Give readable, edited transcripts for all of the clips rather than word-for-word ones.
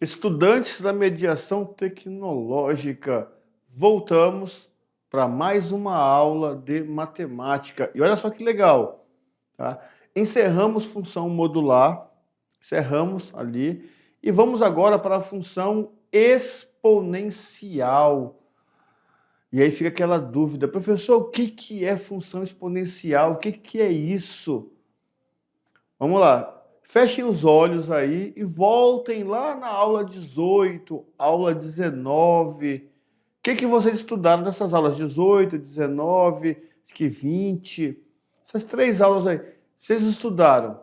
Estudantes da mediação tecnológica, voltamos para mais uma aula de matemática. E olha só que legal, tá? Encerramos função modular, encerramos ali, e vamos agora para a função exponencial. E aí fica aquela dúvida, professor, o que é função exponencial? O que é isso? Vamos lá. Fechem os olhos aí e voltem lá na aula 18, aula 19. O que vocês estudaram nessas aulas 18, 19, acho que 20? Essas três aulas aí. Vocês estudaram?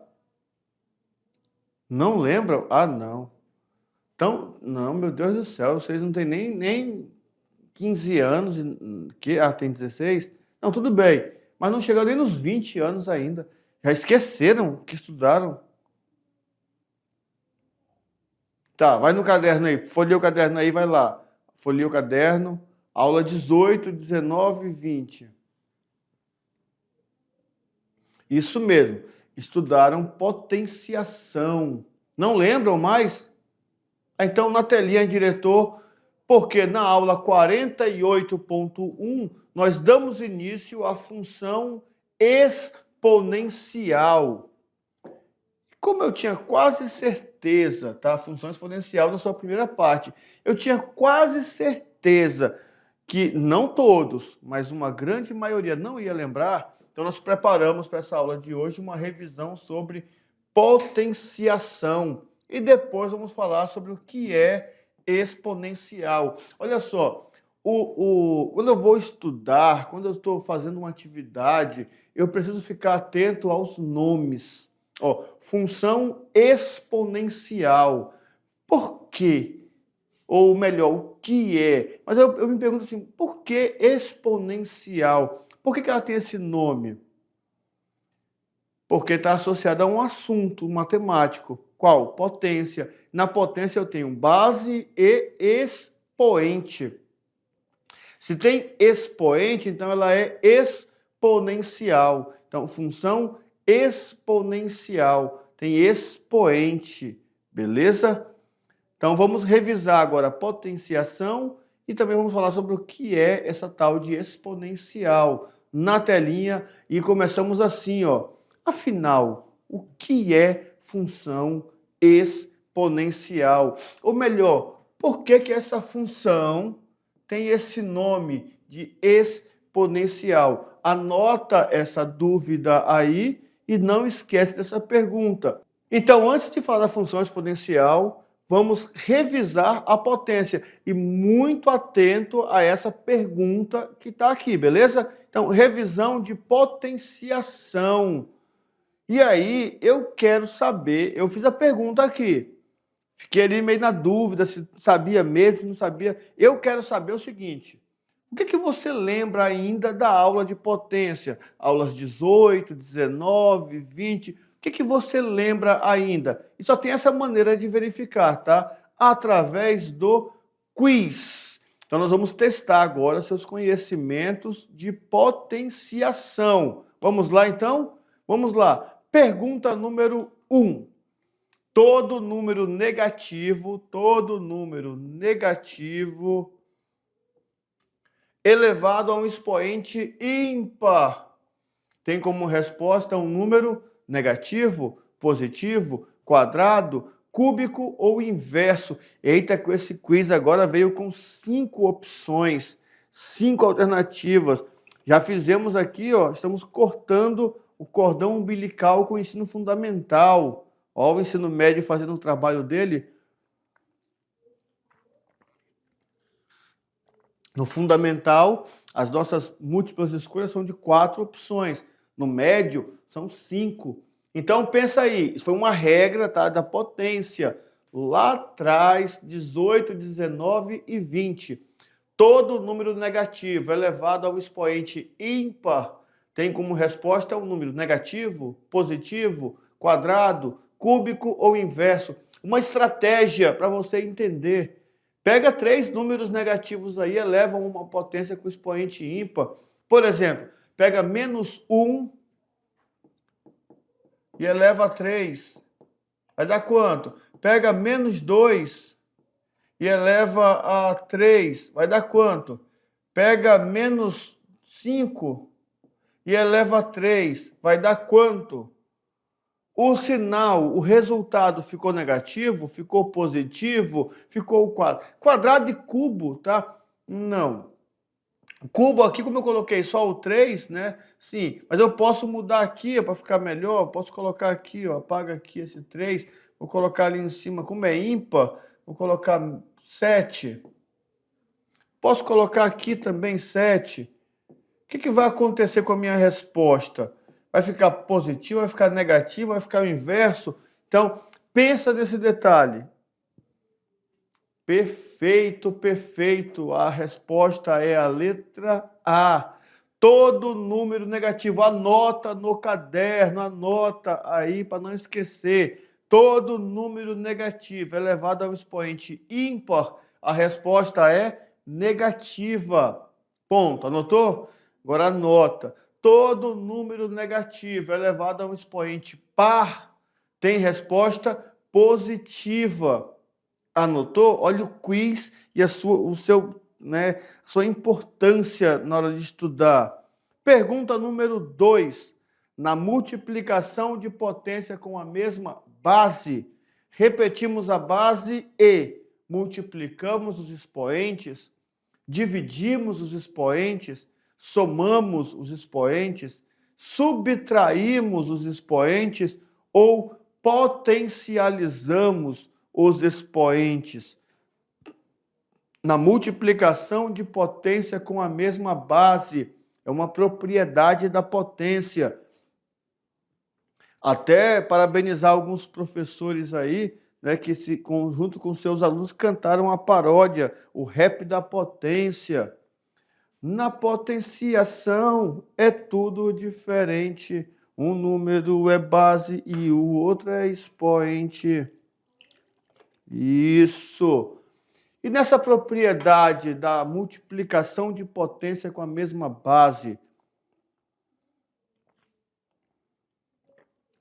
Não lembram? Ah, não. Então, não, meu Deus do céu, vocês não têm nem 15 anos, tem 16? Não, tudo bem, mas não chegaram nem nos 20 anos ainda. Já esqueceram que estudaram? Tá, vai no caderno aí, folheia o caderno aí, vai lá. Folheia o caderno, aula 18, 19 e 20. Isso mesmo, estudaram potenciação. Não lembram mais? Então, na telinha, diretor, porque na aula 48.1 nós damos início à função exponencial. Como eu tinha quase certeza, tá? A função exponencial na sua primeira parte, eu tinha quase certeza que não todos, mas uma grande maioria não ia lembrar, então nós preparamos para essa aula de hoje uma revisão sobre potenciação e depois vamos falar sobre o que é exponencial. Olha só, quando eu vou estudar, quando eu estou fazendo uma atividade, eu preciso ficar atento aos nomes. Ó, função exponencial. Por quê? Ou melhor, o que é? Mas eu me pergunto assim, por que exponencial? Por que ela tem esse nome? Porque está associada a um assunto matemático. Qual? Potência. Na potência eu tenho base e expoente. Se tem expoente, então ela é exponencial. Então, função exponencial tem expoente, beleza? Então, vamos revisar agora a potenciação e também vamos falar sobre o que é essa tal de exponencial na telinha. E começamos assim, ó. Afinal, o que é função exponencial? Ou melhor, por que essa função tem esse nome de exponencial? Anota essa dúvida aí e não esquece dessa pergunta. Então, antes de falar da função exponencial, vamos revisar a potência e muito atento a essa pergunta que está aqui, beleza? Então, revisão de potenciação. E aí, eu quero saber, eu fiz a pergunta aqui, fiquei ali meio na dúvida se sabia mesmo, se não sabia. Eu quero saber o seguinte, o que você lembra ainda da aula de potência? Aulas 18, 19, 20, o que você lembra ainda? E só tem essa maneira de verificar, tá? Através do quiz. Então, nós vamos testar agora seus conhecimentos de potenciação. Vamos lá, então? Vamos lá. Pergunta número 1. Todo número negativo elevado a um expoente ímpar tem como resposta um número negativo, positivo, quadrado, cúbico ou inverso. Eita, com esse quiz agora veio com 5 opções, 5 alternativas. Já fizemos aqui, ó, estamos cortando o cordão umbilical com o ensino fundamental. Ó, o ensino médio fazendo o trabalho dele. No fundamental, as nossas múltiplas escolhas são de 4 opções. No médio, são 5. Então, pensa aí, isso foi uma regra, tá, da potência. Lá atrás, 18, 19 e 20. Todo número negativo elevado ao expoente ímpar tem como resposta um número negativo, positivo, quadrado, cúbico ou inverso. Uma estratégia para você entender. Pega 3 números negativos aí, eleva uma potência com expoente ímpar. Por exemplo, pega menos 1 e eleva a 3. Vai dar quanto? Pega menos 2 e eleva a 3, vai dar quanto? Pega menos 5 e eleva a 3, vai dar quanto? O sinal, o resultado ficou negativo, ficou positivo, ficou quadrado. Quadrado e cubo, tá? Não. Cubo aqui, como eu coloquei só o 3, né? Sim, mas eu posso mudar aqui para ficar melhor. Posso colocar aqui, ó, apaga aqui esse 3. Vou colocar ali em cima, como é ímpar, vou colocar 7. Posso colocar aqui também 7. O que vai acontecer com a minha resposta? Vai ficar positivo, vai ficar negativo, vai ficar o inverso? Então, pensa nesse detalhe. Perfeito, perfeito. A resposta é a letra A. Todo número negativo, anota no caderno, anota aí para não esquecer. Todo número negativo elevado a um expoente ímpar, a resposta é negativa. Ponto. Anotou? Agora anota. Todo número negativo elevado a um expoente par tem resposta positiva. Anotou? Olha o quiz e a sua importância na hora de estudar. Pergunta número 2. Na multiplicação de potência com a mesma base, repetimos a base e multiplicamos os expoentes, dividimos os expoentes, somamos os expoentes, subtraímos os expoentes ou potencializamos os expoentes. Na multiplicação de potência com a mesma base, é uma propriedade da potência. Até parabenizar alguns professores aí, né, que junto com seus alunos cantaram a paródia, o rap da potência. Na potenciação é tudo diferente. Um número é base e o outro é expoente. Isso. E nessa propriedade da multiplicação de potência com a mesma base,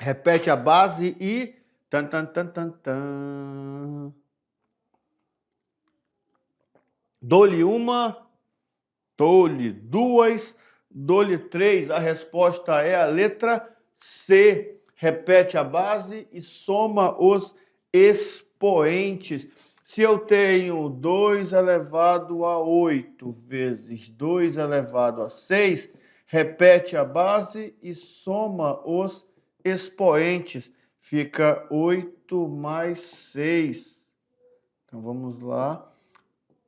repete a base e tan tan tan tan tan. Dou-lhe uma, dou-lhe duas, dou-lhe três. A resposta é a letra C. Repete a base e soma os expoentes. Se eu tenho 2 elevado a 8 vezes 2 elevado a 6, repete a base e soma os expoentes. Fica 8 mais 6. Então vamos lá.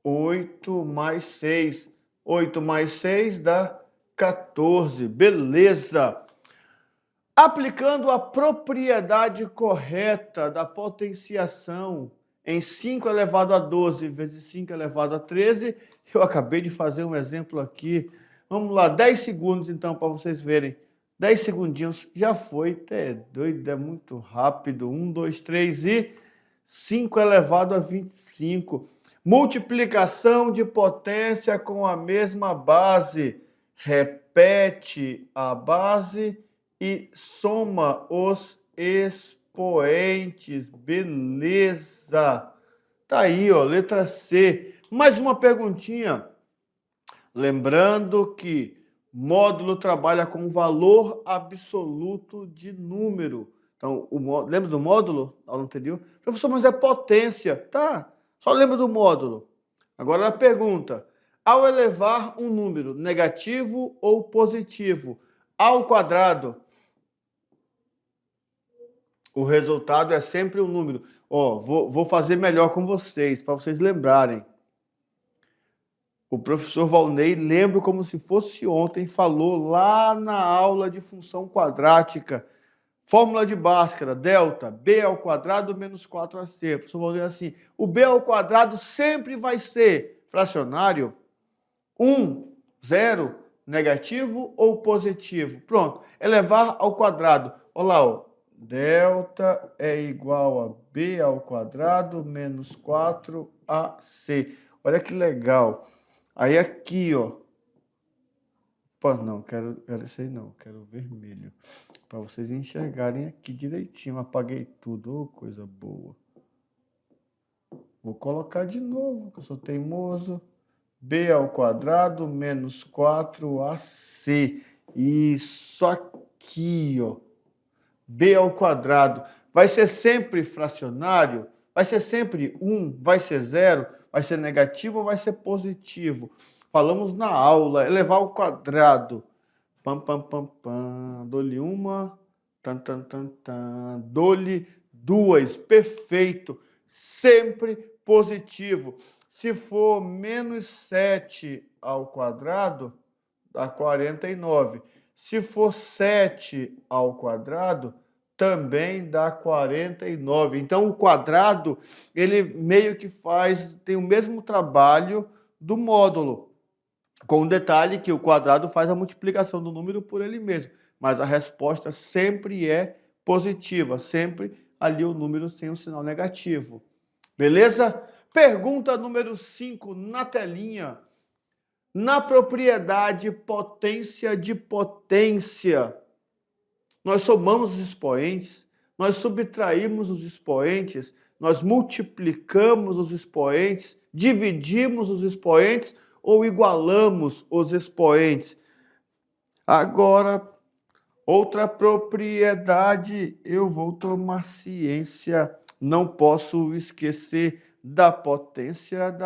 8 mais 6. 8 mais 6 dá 14. Beleza! Aplicando a propriedade correta da potenciação em 5 elevado a 12 vezes 5 elevado a 13, eu acabei de fazer um exemplo aqui. Vamos lá, 10 segundos então para vocês verem. 10 segundinhos, já foi, é doido, é muito rápido. 1, 2, 3 e 5 elevado a 25. Multiplicação de potência com a mesma base. Repete a base e soma os expoentes. Beleza! Tá aí, ó, letra C. Mais uma perguntinha. Lembrando que módulo trabalha com valor absoluto de número. Então, lembra do módulo? Aula anterior? Professor, mas é potência. Tá, só lembra do módulo. Agora a pergunta. Ao elevar um número negativo ou positivo ao quadrado, o resultado é sempre um número. Ó, vou fazer melhor com vocês, para vocês lembrarem. O professor Valnei, lembro como se fosse ontem, falou lá na aula de função quadrática. Fórmula de Bhaskara, delta, b ao quadrado menos 4ac. O professor Valnei assim, o b ao quadrado sempre vai ser fracionário 1, 0, negativo ou positivo. Pronto, elevar ao quadrado. Olha lá, ó. Delta é igual a b ao quadrado menos 4ac. Olha que legal. Aí aqui, ó. Opa, não, quero esse aí não, quero vermelho. Para vocês enxergarem aqui direitinho. Apaguei tudo, oh, coisa boa. Vou colocar de novo, que eu sou teimoso. B ao quadrado menos 4AC. Isso aqui, ó. B ao quadrado. Vai ser sempre fracionário? Vai ser sempre 1? Vai ser 0? Vai ser negativo ou vai ser positivo? Falamos na aula, elevar ao quadrado. Pam, pam, pam, pam. Dou-lhe uma. Tan, tan, tan, tan. Dou-lhe duas. Perfeito. Sempre positivo. Se for menos 7 ao quadrado, dá 49. Se for 7 ao quadrado, também dá 49. Então, o quadrado, ele meio que tem o mesmo trabalho do módulo, com o detalhe que o quadrado faz a multiplicação do número por ele mesmo, mas a resposta sempre é positiva, sempre ali o número sem o sinal negativo. Beleza? Pergunta número 5 na telinha. Na propriedade potência de potência, nós somamos os expoentes, nós subtraímos os expoentes, nós multiplicamos os expoentes, dividimos os expoentes ou igualamos os expoentes. Agora, outra propriedade, eu vou tomar ciência, não posso esquecer da potência,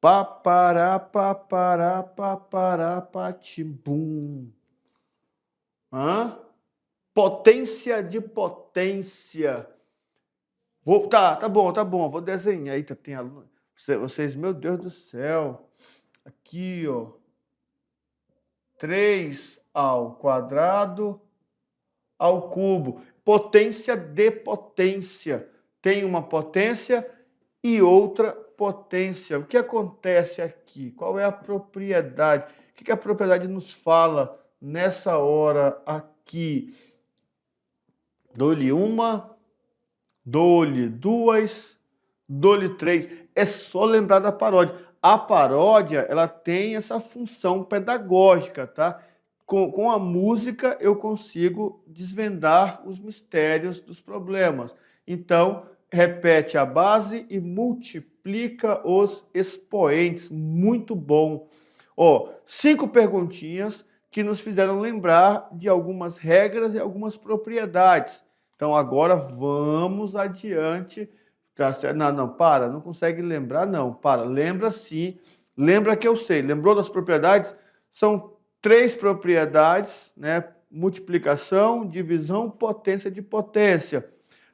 papará, papará, papará, patimbum. Potência de potência. Tá bom, vou desenhar. Eita, tem aluno. Vocês, meu Deus do céu. Aqui, ó. 3 ao quadrado ao cubo. Potência de potência. Tem uma potência e outra potência. O que acontece aqui? Qual é a propriedade? O que a propriedade nos fala nessa hora aqui? Dou-lhe uma, dou-lhe duas, dou-lhe três. É só lembrar da paródia. A paródia, ela tem essa função pedagógica, tá? Com a música eu consigo desvendar os mistérios dos problemas. Então, repete a base e multiplica os expoentes. Muito bom. Ó, 5 perguntinhas que nos fizeram lembrar de algumas regras e algumas propriedades. Então, agora vamos adiante. Tá certo? Não, para, não consegue lembrar, não. Para, lembra sim. Lembra que eu sei. Lembrou das propriedades? São 3 propriedades, né? Multiplicação, divisão, potência de potência.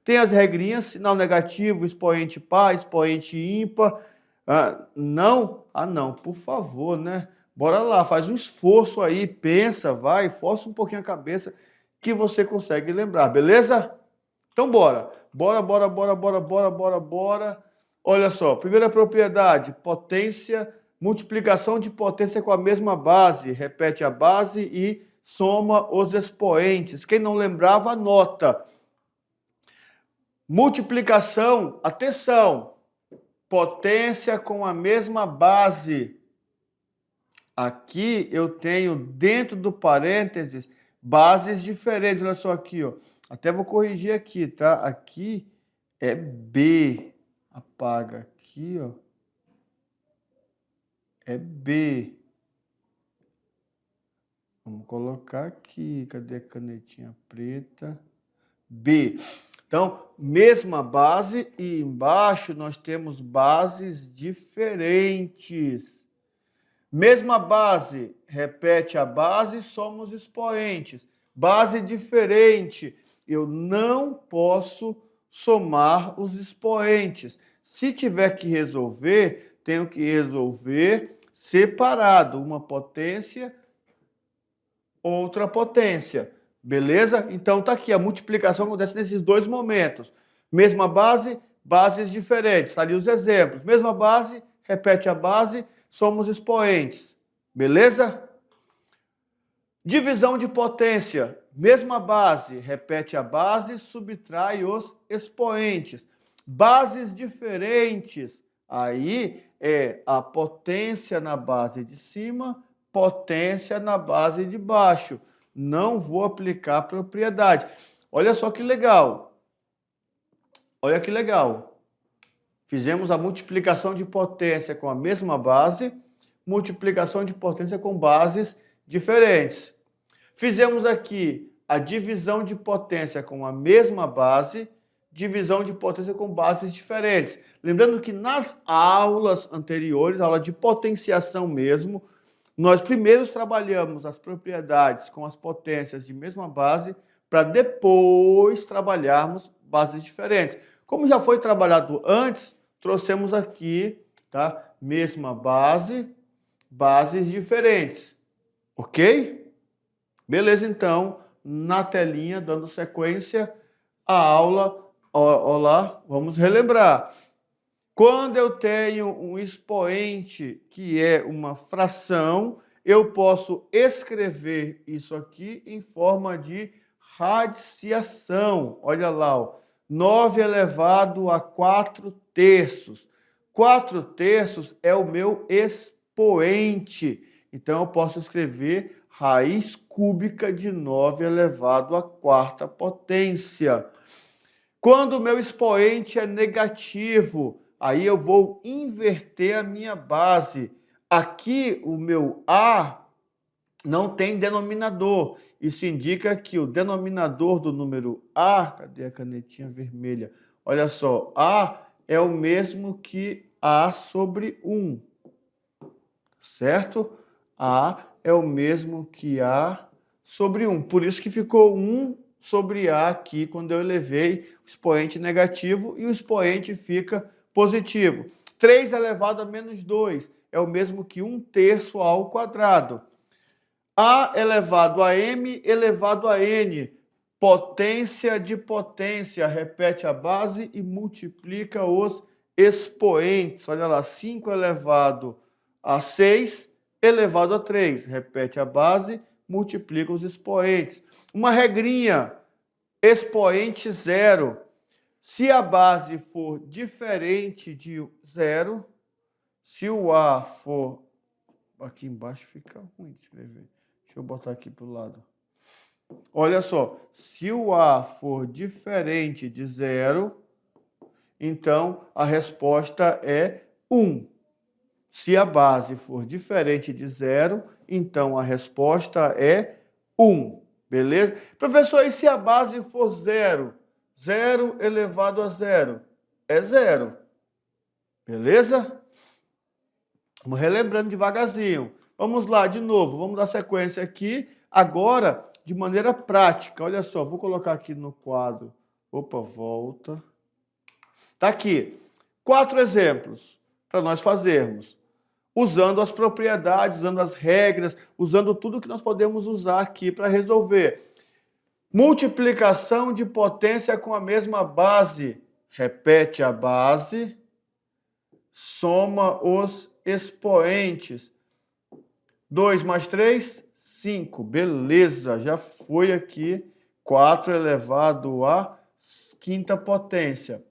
Tem as regrinhas, sinal negativo, expoente par, expoente ímpar. Não? Não, por favor, né? Bora lá, faz um esforço aí, pensa, vai, força um pouquinho a cabeça que você consegue lembrar, beleza? Então bora. Bora. Olha só, primeira propriedade, potência, multiplicação de potência com a mesma base. Repete a base e soma os expoentes. Quem não lembrava, anota. Multiplicação, atenção, potência com a mesma base. Aqui eu tenho dentro do parênteses bases diferentes. Olha só aqui, ó. Até vou corrigir aqui, tá? Aqui é B. Apaga aqui, ó. É B. Vamos colocar aqui. Cadê a canetinha preta? B. Então, mesma base e embaixo nós temos bases diferentes. Mesma base, repete a base, somos expoentes. Base diferente, eu não posso somar os expoentes. Se tiver que resolver, tenho que resolver separado, uma potência, outra potência. Beleza? Então tá aqui, a multiplicação acontece nesses 2 momentos. Mesma base, bases diferentes. Tá ali os exemplos. Mesma base, repete a base, somos expoentes. Beleza? Divisão de potência. Mesma base, repete a base, subtrai os expoentes. Bases diferentes. Aí é a potência na base de cima, potência na base de baixo. Não vou aplicar propriedade. Olha só que legal. Olha que legal. Fizemos a multiplicação de potência com a mesma base, multiplicação de potência com bases diferentes. Fizemos aqui a divisão de potência com a mesma base, divisão de potência com bases diferentes. Lembrando que nas aulas anteriores, aula de potenciação mesmo, nós primeiro trabalhamos as propriedades com as potências de mesma base, para depois trabalharmos bases diferentes. Como já foi trabalhado antes, trouxemos aqui, tá? Mesma base, bases diferentes. Ok? Beleza, então, na telinha, dando sequência à aula, olá, vamos relembrar. Quando eu tenho um expoente que é uma fração, eu posso escrever isso aqui em forma de radiciação. Olha lá, ó, 9 elevado a 4/3. 4/3 é o meu expoente. Então, eu posso escrever raiz cúbica de 9 elevado à 4ª potência. Quando o meu expoente é negativo, aí eu vou inverter a minha base. Aqui, o meu A não tem denominador. Isso indica que o denominador do número A, cadê a canetinha vermelha? Olha só, A é o mesmo que A sobre 1, certo? A é o mesmo que A sobre 1. Por isso que ficou 1 sobre A aqui, quando eu elevei o expoente negativo e o expoente fica positivo. 3 elevado a menos 2 é o mesmo que 1/3 ao quadrado. A elevado a M elevado a N, potência de potência, repete a base e multiplica os expoentes. Olha lá, 5 elevado a 6 elevado a 3, repete a base, multiplica os expoentes. Uma regrinha, expoente 0. Se a base for diferente de 0, se o A for... Aqui embaixo fica ruim de escrever. Deixa eu botar aqui para o lado. Olha só, se o A for diferente de 0, então a resposta é 1. Se a base for diferente de 0, então a resposta é 1. Beleza? Professor, e se a base for 0? 0 elevado a 0 é 0. Beleza? Vamos relembrando devagarzinho. Vamos lá, de novo, vamos dar sequência aqui. Agora, de maneira prática, olha só, vou colocar aqui no quadro. Opa, volta. Tá aqui. 4 exemplos para nós fazermos. Usando as propriedades, usando as regras, usando tudo que nós podemos usar aqui para resolver. Multiplicação de potência com a mesma base. Repete a base, soma os expoentes. 2 mais 3, 5. Beleza, já foi aqui 4 elevado à 5ª potência.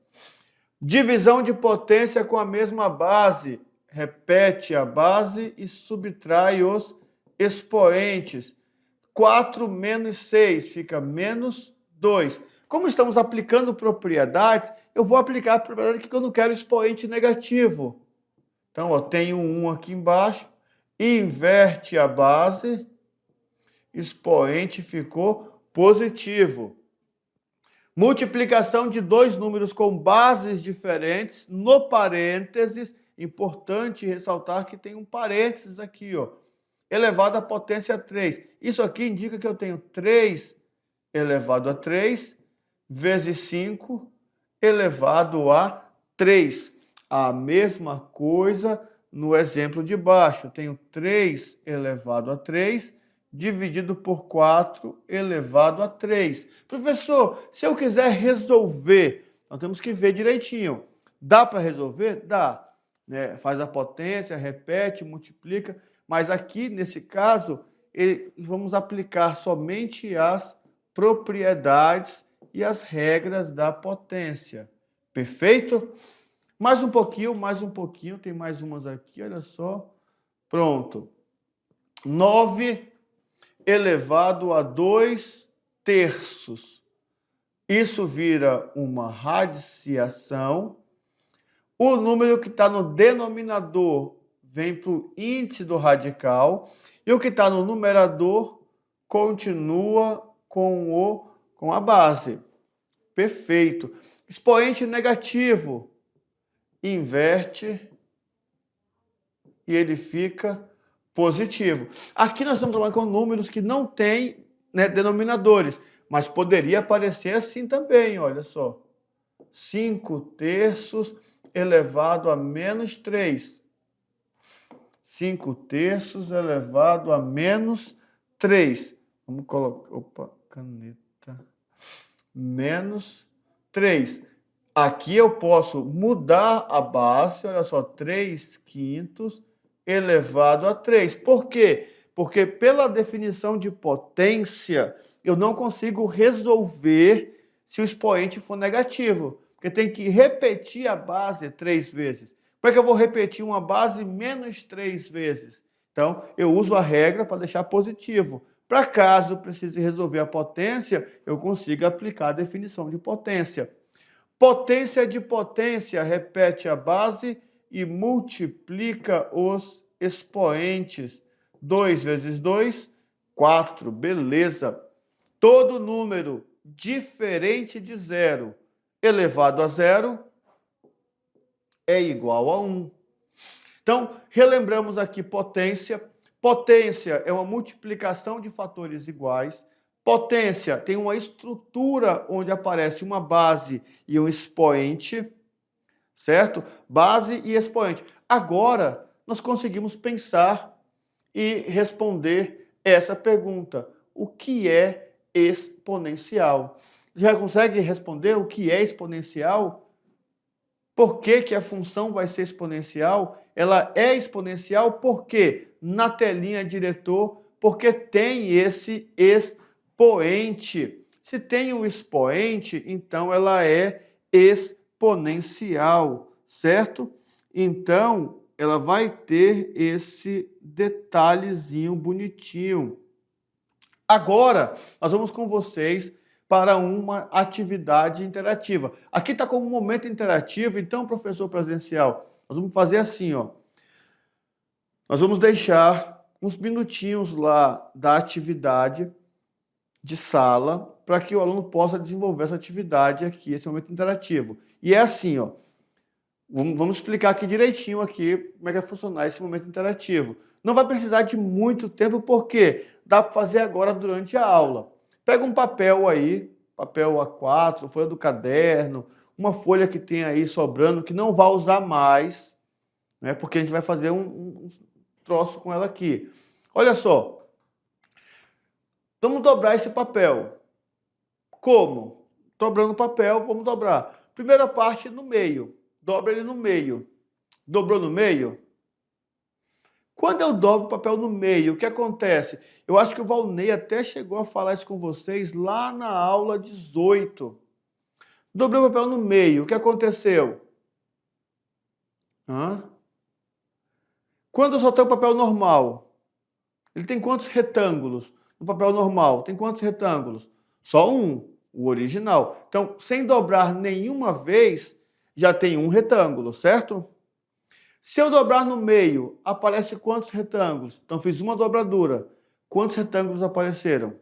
Divisão de potência com a mesma base. Repete a base e subtrai os expoentes. 4 menos 6 fica menos 2. Como estamos aplicando propriedades, eu vou aplicar a propriedade que eu não quero expoente negativo. Então, ó, tenho 1 aqui embaixo, inverte a base, expoente ficou positivo. Multiplicação de 2 números com bases diferentes, no parênteses, importante ressaltar que tem um parênteses aqui, ó, elevado à potência 3. Isso aqui indica que eu tenho 3 elevado a 3 vezes 5 elevado a 3. A mesma coisa no exemplo de baixo. Eu tenho 3 elevado a 3 dividido por 4 elevado a 3. Professor, se eu quiser resolver, nós temos que ver direitinho. Dá para resolver? Dá. Né? Faz a potência, repete, multiplica. Mas aqui, nesse caso, vamos aplicar somente as propriedades e as regras da potência. Perfeito? Mais um pouquinho, tem mais umas aqui, olha só. Pronto. 9 elevado a 2/3. Isso vira uma radiciação. O número que está no denominador vem para o índice do radical e o que está no numerador continua com a base. Perfeito. Expoente negativo, inverte e ele fica positivo. Aqui nós estamos trabalhando com números que não têm, né, denominadores, mas poderia aparecer assim também, olha só. 5/3 elevado a menos 3. 5/3 elevado a menos 3. Vamos colocar, opa, caneta. Menos 3. Aqui eu posso mudar a base, olha só, 3/5 elevado a 3. Por quê? Porque pela definição de potência, eu não consigo resolver se o expoente for negativo, porque tem que repetir a base 3 vezes. Como é que eu vou repetir uma base menos 3 vezes? Então, eu uso a regra para deixar positivo. Para caso precise resolver a potência, eu consigo aplicar a definição de potência. Potência de potência, repete a base e multiplica os expoentes. 2 vezes 2, 4. Beleza. Todo número diferente de zero elevado a zero é igual a 1. Então, relembramos aqui potência. Potência é uma multiplicação de fatores iguais. Potência tem uma estrutura onde aparece uma base e um expoente, certo? Base e expoente. Agora, nós conseguimos pensar e responder essa pergunta. O que é exponencial? Já consegue responder o que é exponencial? Por que que a função vai ser exponencial? Ela é exponencial porque na telinha diretor, porque tem esse expoente. Se tem um expoente, então ela é exponencial, certo? Então, ela vai ter esse detalhezinho bonitinho. Agora, nós vamos com vocês para uma atividade interativa. Aqui está como um momento interativo, então, professor presencial, nós vamos fazer assim, ó. Nós vamos deixar uns minutinhos lá da atividade de sala para que o aluno possa desenvolver essa atividade aqui, esse momento interativo. E é assim, ó. Vamos explicar aqui direitinho aqui como é que vai funcionar esse momento interativo. Não vai precisar de muito tempo, porque dá para fazer agora durante a aula. Pega um papel aí, papel A4, folha do caderno, uma folha que tem aí sobrando, que não vai usar mais, né, porque a gente vai fazer um troço com ela aqui. Olha só, vamos dobrar esse papel. Como? Dobrando o papel, vamos dobrar. Primeira parte no meio, dobra ele no meio. Dobrou no meio? Quando eu dobro o papel no meio, o que acontece? Eu acho que o Valnei até chegou a falar isso com vocês lá na aula 18. Dobrei o papel no meio, o que aconteceu? Quando eu soltei o papel normal, ele tem quantos retângulos? No papel normal, tem quantos retângulos? Só um, o original. Então, sem dobrar nenhuma vez, já tem um retângulo, certo? Se eu dobrar no meio, aparece quantos retângulos? Então, fiz uma dobradura. Quantos retângulos apareceram?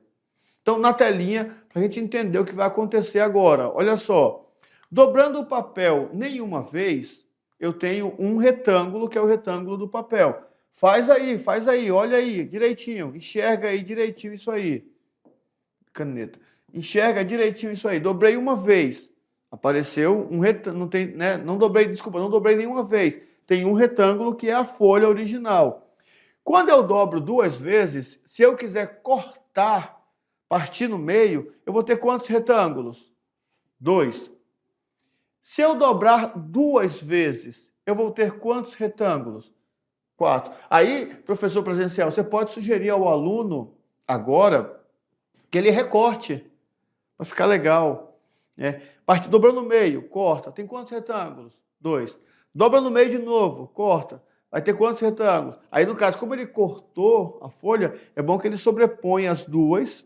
Então, na telinha, para a gente entender o que vai acontecer agora. Olha só. Dobrando o papel nenhuma vez, eu tenho um retângulo, que é o retângulo do papel. Faz aí, olha aí, direitinho. Enxerga aí direitinho isso aí. Caneta. Enxerga direitinho isso aí. Dobrei uma vez. Apareceu um retângulo. Não tem, né? Não dobrei nenhuma vez. Tem um retângulo que é a folha original. Quando eu dobro 2 vezes, se eu quiser cortar, partir no meio, eu vou ter quantos retângulos? 2. Se eu dobrar 2 vezes, eu vou ter quantos retângulos? 4. Aí, professor presencial, você pode sugerir ao aluno, agora, que ele recorte, para ficar legal. Né? Dobrou no meio, corta. Tem quantos retângulos? 2. Dobra no meio de novo, corta. Vai ter quantos retângulos? Aí, no caso, como ele cortou a folha, é bom que ele sobrepõe as duas,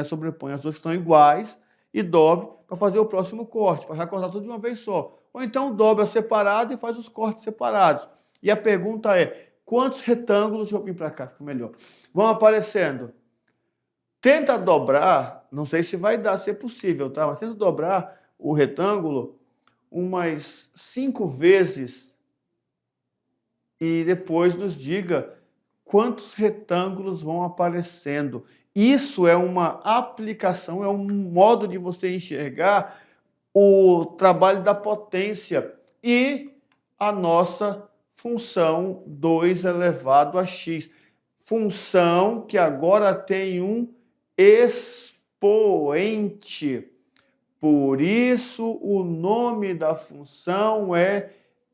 sobrepõe as duas que estão iguais, e dobre para fazer o próximo corte, para recortar tudo de uma vez só. Ou então dobra separado e faz os cortes separados. E a pergunta é, quantos retângulos, deixa eu vir para cá, fica melhor, vão aparecendo? Tenta dobrar, não sei se vai dar, se é possível, tá? Mas tenta dobrar o retângulo umas 5 vezes e depois nos diga quantos retângulos vão aparecendo. Isso é uma aplicação, é um modo de você enxergar o trabalho da potência e a nossa função 2 elevado a x. Função que agora tem um expoente. Por isso, o nome da função é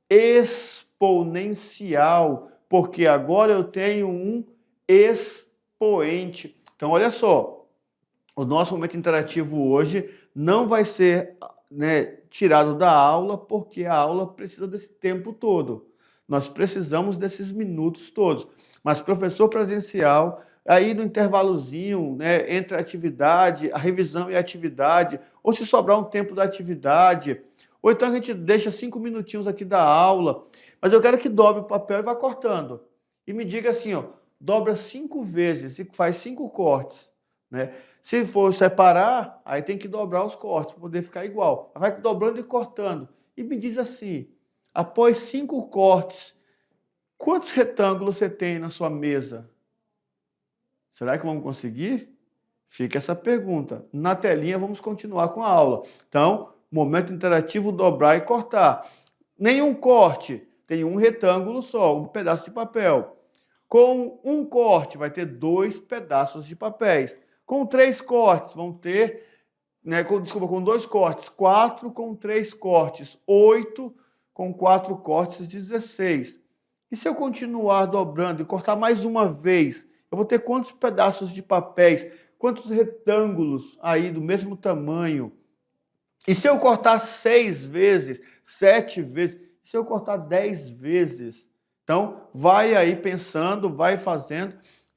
exponencial, porque agora eu tenho um expoente. Então, olha só, o nosso momento interativo hoje não vai ser, tirado da aula, porque a aula precisa desse tempo todo. Nós precisamos desses minutos todos. Mas professor presencial, aí no intervalozinho, entre a atividade, a revisão e a atividade, ou se sobrar um tempo da atividade, ou então a gente deixa 5 minutinhos aqui da aula, mas eu quero que dobre o papel e vá cortando. E me diga assim, ó, dobra 5 vezes e faz 5 cortes, né? Se for separar, aí tem que dobrar os cortes para poder ficar igual. Vai dobrando e cortando. E me diz assim, após 5 cortes, quantos retângulos você tem na sua mesa? Será que vamos conseguir? Fica essa pergunta. Na telinha vamos continuar com a aula. Então, momento interativo, dobrar e cortar. Nenhum corte, tem um retângulo só, um pedaço de papel. Com um corte, vai ter 2 pedaços de papéis. Com 3 cortes, vão ter, com 2 cortes, 4, com 3 cortes, 8, com 4 cortes, 16. E se eu continuar dobrando e cortar mais uma vez, eu vou ter quantos pedaços de papéis, quantos retângulos aí do mesmo tamanho? E se eu cortar 6 vezes, 7 vezes, se eu cortar 10 vezes? Então, vai aí pensando, vai fazendo,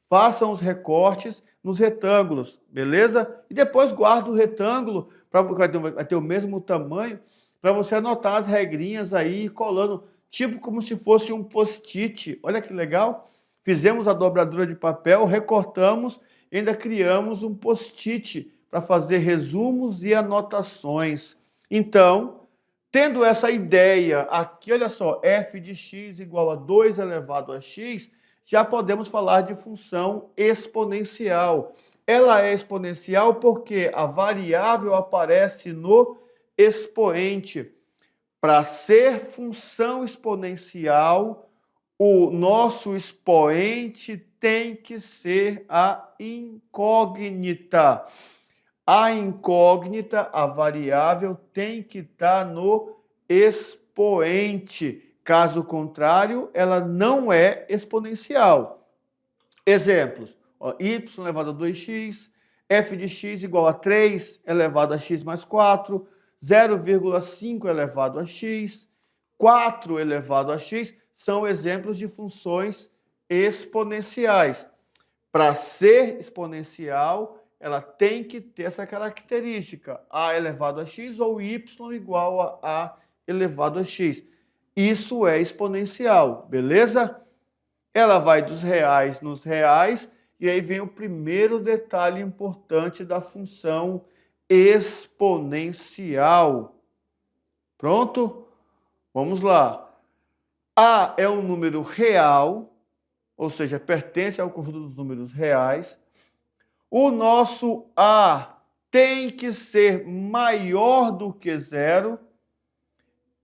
façam os recortes nos retângulos, beleza? E depois guarda o retângulo, vai ter o mesmo tamanho, para você anotar as regrinhas aí, colando, tipo como se fosse um post-it. Olha que legal! Fizemos a dobradura de papel, recortamos e ainda criamos um post-it para fazer resumos e anotações. Então, tendo essa ideia aqui, olha só, f de x igual a 2 elevado a x, já podemos falar de função exponencial. Ela é exponencial porque a variável aparece no expoente. Para ser função exponencial, o nosso expoente tem que ser a incógnita. A incógnita, a variável, tem que estar no expoente. Caso contrário, ela não é exponencial. Exemplos, y elevado a 2x, f de x igual a 3 elevado a x mais 4, 0,5 elevado a x, 4 elevado a x, são exemplos de funções exponenciais. Para ser exponencial, ela tem que ter essa característica, a elevado a x ou y igual a elevado a x. Isso é exponencial, beleza? Ela vai dos reais nos reais, e aí vem o primeiro detalhe importante da função exponencial. Pronto? Vamos lá. A é um número real, ou seja, pertence ao conjunto dos números reais. O nosso A tem que ser maior do que 0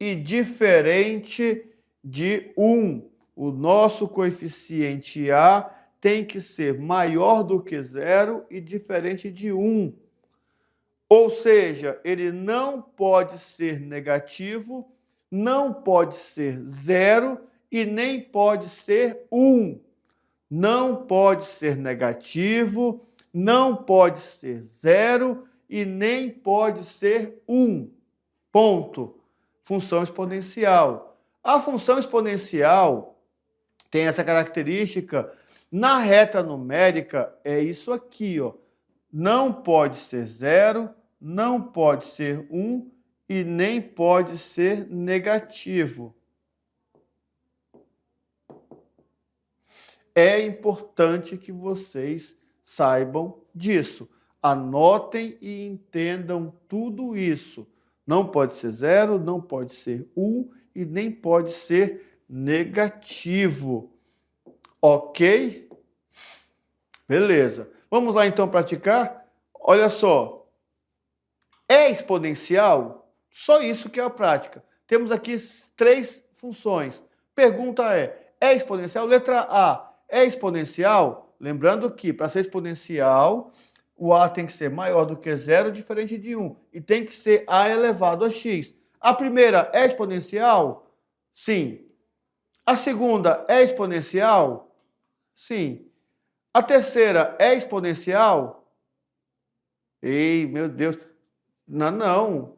e diferente de 1. O nosso coeficiente A tem que ser maior do que 0 e diferente de 1. Ou seja, ele não pode ser negativo, não pode ser 0 e nem pode ser 1. Não pode ser negativo, não pode ser 0 e nem pode ser 1. Ponto. Função exponencial. A função exponencial tem essa característica. Na reta numérica é isso aqui, ó. Não pode ser 0, não pode ser 1 e nem pode ser negativo. É importante que vocês saibam disso. Anotem e entendam tudo isso. Não pode ser 0, não pode ser 1 e nem pode ser negativo. Ok? Beleza. Vamos lá então praticar? Olha só. É exponencial? Só isso que é a prática. Temos aqui 3 funções. Pergunta é exponencial? Letra A, é exponencial? Lembrando que para ser exponencial, o A tem que ser maior do que 0, diferente de 1. E tem que ser A elevado a x. A primeira é exponencial? Sim. A segunda é exponencial? Sim. A terceira é exponencial? Ei, meu Deus. Não.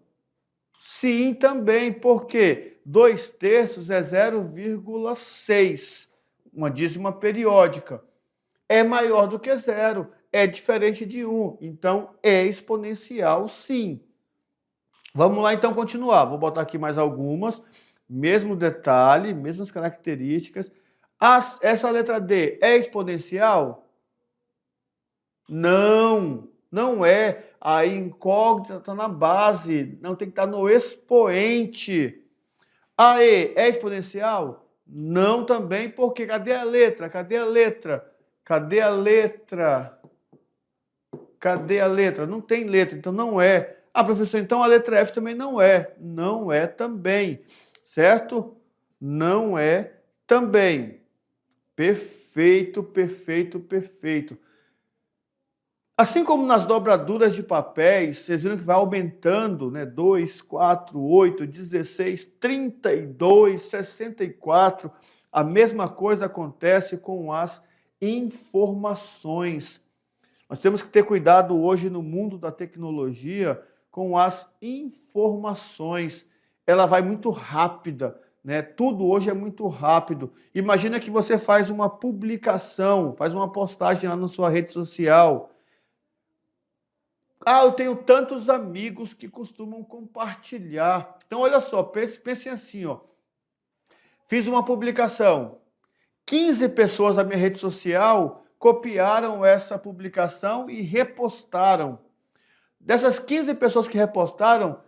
Sim, também, porque 2/3 é 0,6, uma dízima periódica. É maior do que 0, é diferente de 1, então é exponencial, sim. Vamos lá, então, continuar. Vou botar aqui mais algumas, mesmo detalhe, mesmas características. Essa letra D é exponencial? Não é. A incógnita está na base, não tem que estar no expoente. A E é exponencial? Não também, porque cadê a letra? Cadê a letra? Cadê a letra? Cadê a letra? Não tem letra, então não é. Ah, professor, então a letra F também não é. Não é também, certo? Não é também. Perfeito, perfeito, perfeito. Assim como nas dobraduras de papéis, vocês viram que vai aumentando, né? 2, 4, 8, 16, 32, 64. A mesma coisa acontece com as informações. Nós temos que ter cuidado hoje no mundo da tecnologia com as informações. Ela vai muito rápida, né? Tudo hoje é muito rápido. Imagina que você faz uma publicação, faz uma postagem lá na sua rede social. Ah, eu tenho tantos amigos que costumam compartilhar. Então, olha só, pensem assim, ó. Fiz uma publicação. 15 pessoas da minha rede social copiaram essa publicação e repostaram. Dessas 15 pessoas que repostaram,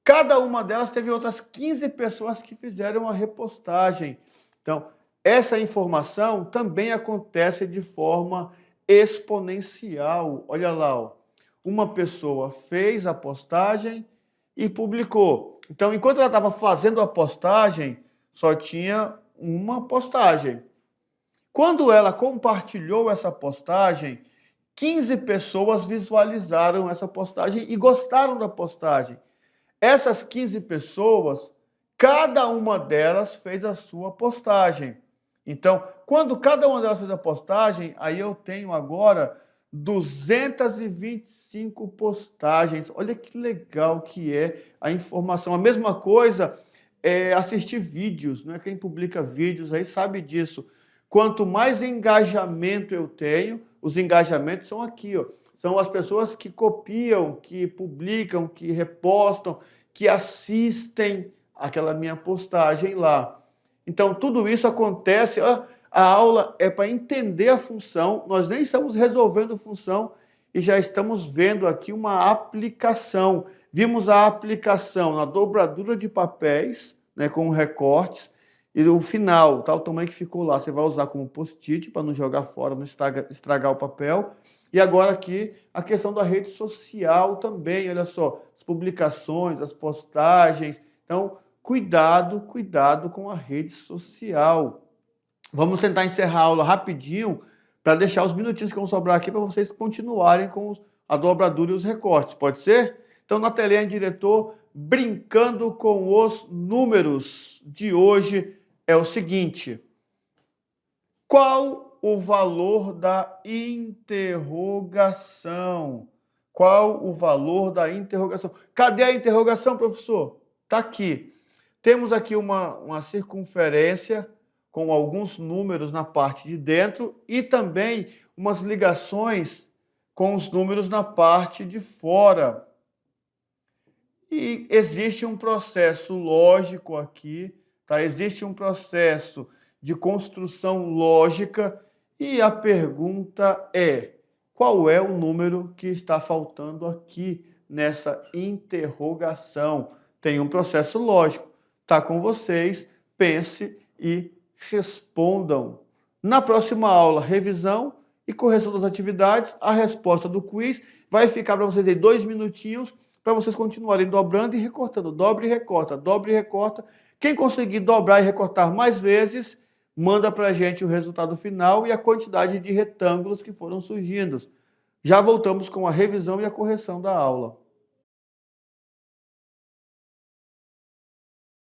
cada uma delas teve outras 15 pessoas que fizeram a repostagem. Então, essa informação também acontece de forma exponencial. Olha lá, ó. Uma pessoa fez a postagem e publicou. Então, enquanto ela estava fazendo a postagem, só tinha uma postagem. Quando ela compartilhou essa postagem, 15 pessoas visualizaram essa postagem e gostaram da postagem. Essas 15 pessoas, cada uma delas fez a sua postagem. Então, quando cada uma delas fez a postagem, aí eu tenho agora 225 postagens. Olha que legal que é a informação. A mesma coisa é assistir vídeos, né? Quem publica vídeos aí sabe disso. Quanto mais engajamento eu tenho, os engajamentos são aqui, ó. São as pessoas que copiam, que publicam, que repostam, que assistem aquela minha postagem lá. Então, tudo isso acontece. A aula é para entender a função, nós nem estamos resolvendo função e já estamos vendo aqui uma aplicação. Vimos a aplicação na dobradura de papéis, né, com recortes, e o final, tá, o tamanho que ficou lá, você vai usar como post-it para não jogar fora, não estragar o papel. E agora aqui a questão da rede social também, olha só, as publicações, as postagens. Então, cuidado com a rede social. Vamos tentar encerrar a aula rapidinho para deixar os minutinhos que vão sobrar aqui para vocês continuarem com a dobradura e os recortes. Pode ser? Então, na telinha, diretor, brincando com os números de hoje é o seguinte. Qual o valor da interrogação? Qual o valor da interrogação? Cadê a interrogação, professor? Está aqui. Temos aqui uma circunferência com alguns números na parte de dentro e também umas ligações com os números na parte de fora. E existe um processo lógico aqui, tá? Existe um processo de construção lógica e a pergunta é: qual é o número que está faltando aqui nessa interrogação? Tem um processo lógico, tá com vocês, pense e respondam. Na próxima aula, revisão e correção das atividades, a resposta do quiz vai ficar para vocês aí 2 minutinhos para vocês continuarem dobrando e recortando. Dobre e recorta, dobre e recorta. Quem conseguir dobrar e recortar mais vezes, manda para a gente o resultado final e a quantidade de retângulos que foram surgindo. Já voltamos com a revisão e a correção da aula.